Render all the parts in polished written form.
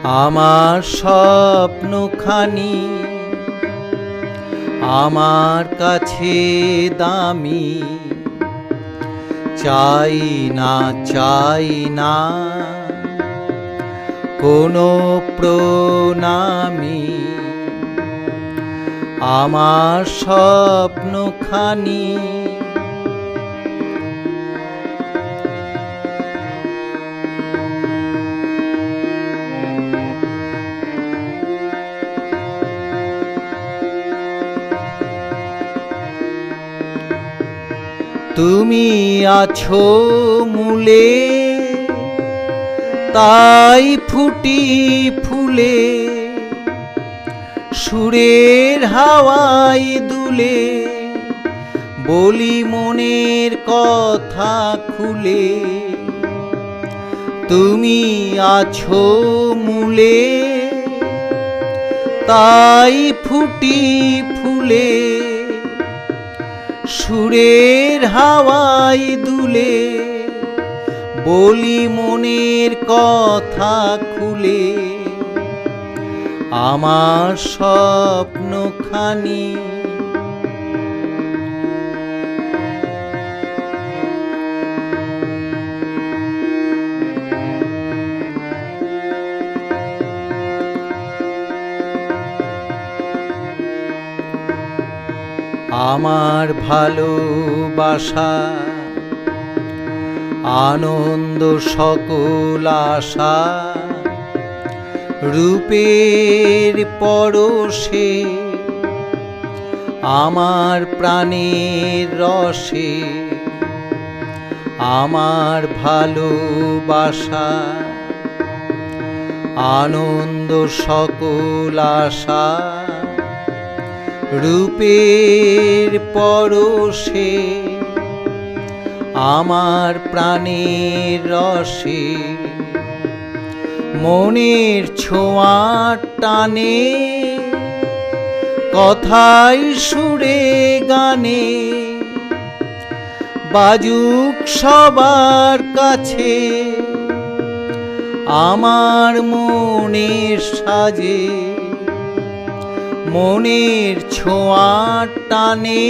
আমার স্বপ্নখানি আমার কাছে দামি, চাই না কোনো প্রণামী। আমার স্বপ্নখানি তুমি আছো মূলে, তাই ফুটি ফুলে সুরের হাওয়ায় দুলে, বলি মনের কথা খুলে। তুমি আছো মূলে, তাই ফুটি ফুলে সুরের হাওয়ায় দুলে, বলি মনের কথা খুলে। আমার স্বপ্নখানি আমার ভালোবাসা আনন্দ সকল আশা, রূপের পরশে আমার প্রাণের রসে। আমার ভালোবাসা আনন্দ সকল আশা, রূপের পরশে আমার প্রাণের রসে। মনের ছোঁয়ার টানে কথায় সুরে গানে, বাজুক সবার কাছে আমার মনের সাজে। মনের ছোঁয়ার টানে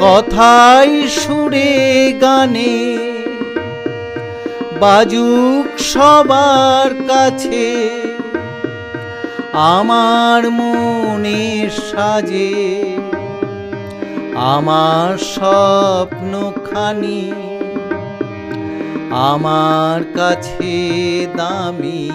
কথায় সুরে গানে, বাজুক সবার কাছে আমার মনের সাজে। আমার স্বপ্নখানি আমার কাছে দামি।